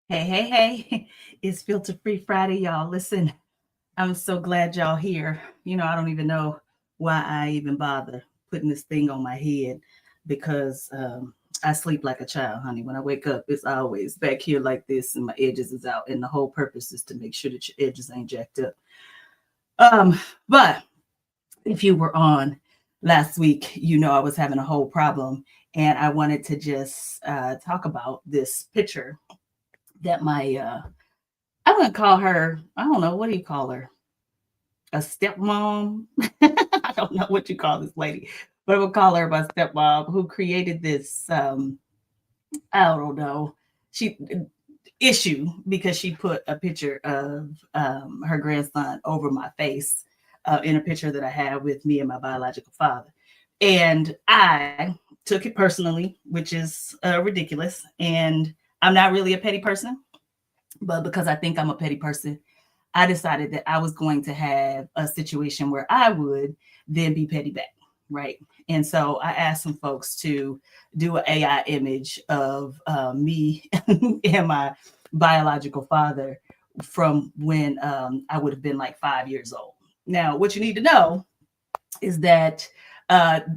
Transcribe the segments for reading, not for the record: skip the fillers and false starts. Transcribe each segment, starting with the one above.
Hey, hey, hey. It's Filter Free Friday, y'all. Listen, I'm so glad y'all here. I don't even know why I even bother putting this thing on my head because I sleep like a child, honey. When I wake up, it's always back here like this and my edges is out. And the whole purpose is to make sure that your edges ain't jacked up. But if you were on last week, I was having a whole problem. And I wanted to just talk about this picture that I wouldn't call her, I don't know, what do you call her? A stepmom? I don't know what you call this lady, but I would call her my stepmom who created this, I don't know, she issue because she put a picture of her grandson over my face in a picture that I had with me and my biological father. And I took it personally, which is ridiculous. And I'm not really a petty person, but because I think I'm a petty person, I decided that I was going to have a situation where I would then be petty back, right? And so I asked some folks to do an AI image of me and my biological father from when I would have been like 5 years old. Now, what you need to know is that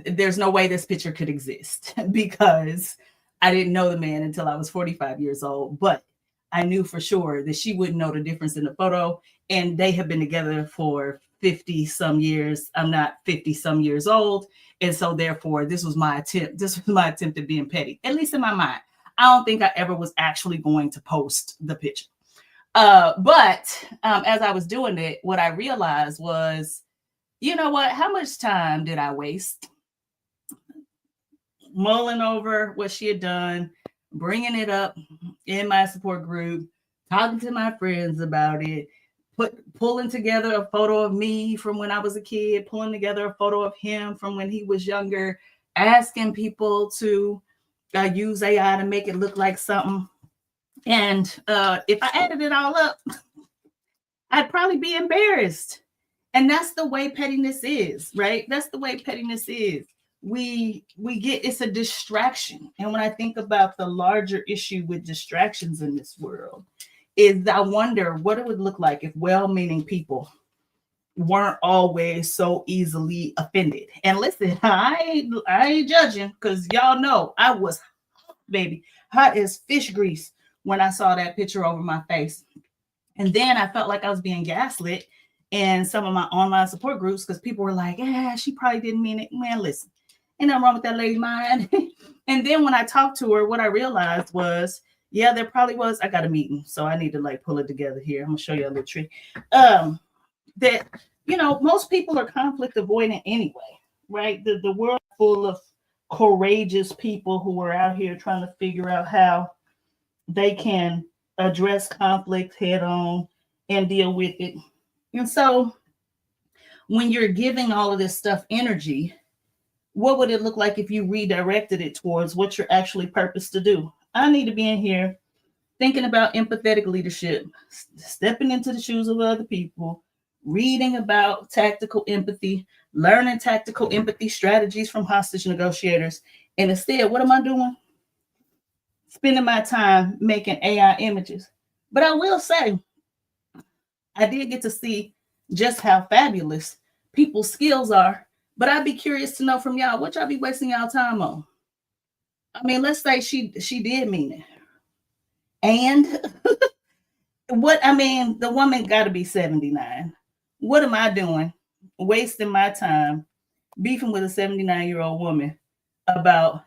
there's no way this picture could exist because I didn't know the man until I was 45 years old. But I knew for sure that she wouldn't know the difference in the photo. And they have been together for 50 some years. I'm not 50 some years old. And so, therefore, this was my attempt. This was my attempt at being petty, at least in my mind. I don't think I ever was actually going to post the picture. But as I was doing it, what I realized was, you know what? How much time did I waste mulling over what she had done, bringing it up in my support group, talking to my friends about it, pulling together a photo of me from when I was a kid, pulling together a photo of him from when he was younger, asking people to use AI to make it look like something. And if I added it all up, I'd probably be embarrassed. And that's the way pettiness is, right? That's the way pettiness is. We get, it's a distraction. And when I think about the larger issue with distractions in this world, is I wonder what it would look like if well-meaning people weren't always so easily offended. And listen, I ain't judging because y'all know I was, baby, hot as fish grease when I saw that picture over my face. And then I felt like I was being gaslit in some of my online support groups because people were like, yeah, she probably didn't mean it. Man, listen, ain't nothing wrong with that lady's mind. And then when I talked to her, what I realized was, yeah, there probably was. I got a meeting, so I need to like pull it together here. I'm gonna show you a little trick. That most people are conflict avoidant anyway, right? The world is full of courageous people who are out here trying to figure out how they can address conflict head on and deal with it. And so when you're giving all of this stuff energy, what would it look like if you redirected it towards what you're actually purposed to do? I need to be in here thinking about empathetic leadership, stepping into the shoes of other people, reading about tactical empathy, learning tactical empathy strategies from hostage negotiators. And instead, what am I doing? Spending my time making AI images. But I will say, I did get to see just how fabulous people's skills are. But I'd be curious to know from y'all what y'all be wasting y'all time on. I mean, let's say she did mean it. And what I mean, the woman got to be 79. What am I doing? Wasting my time beefing with a 79-year-old woman about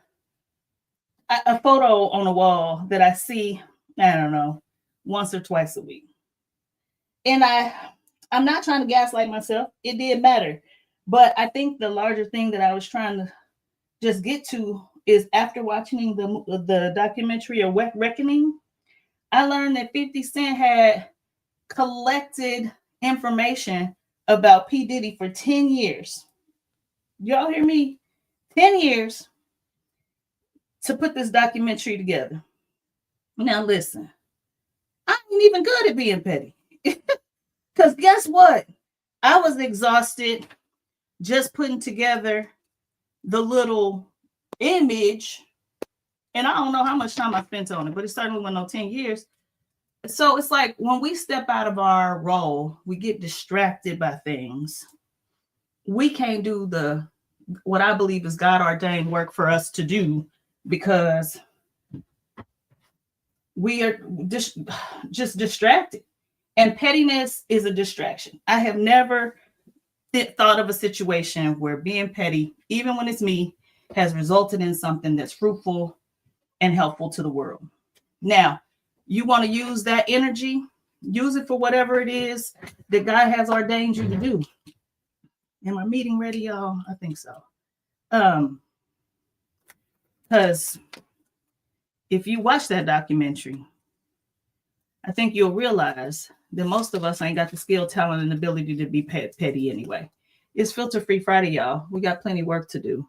a photo on a wall that I see, I don't know, once or twice a week. And I'm not trying to gaslight myself. It did matter. But I think the larger thing that I was trying to just get to is after watching the documentary of Reckoning, I learned that 50 Cent had collected information about P. Diddy for 10 years. Y'all hear me? 10 years to put this documentary together. Now, listen, I ain't even good at being petty. Because guess what? I was exhausted just putting together the little image. And I don't know how much time I spent on it, but it certainly went on 10 years. So it's like when we step out of our role, we get distracted by things. We can't do the what I believe is God ordained work for us to do because we are just distracted. And pettiness is a distraction. I have never thought of a situation where being petty, even when it's me, has resulted in something that's fruitful and helpful to the world. Now, you want to use that energy, use it for whatever it is that God has ordained you to do. Am I meeting ready, y'all? I think so. Because if you watch that documentary, I think you'll realize that most of us ain't got the skill, talent, and ability to be petty anyway. It's Filter Free Friday, y'all. We got plenty of work to do.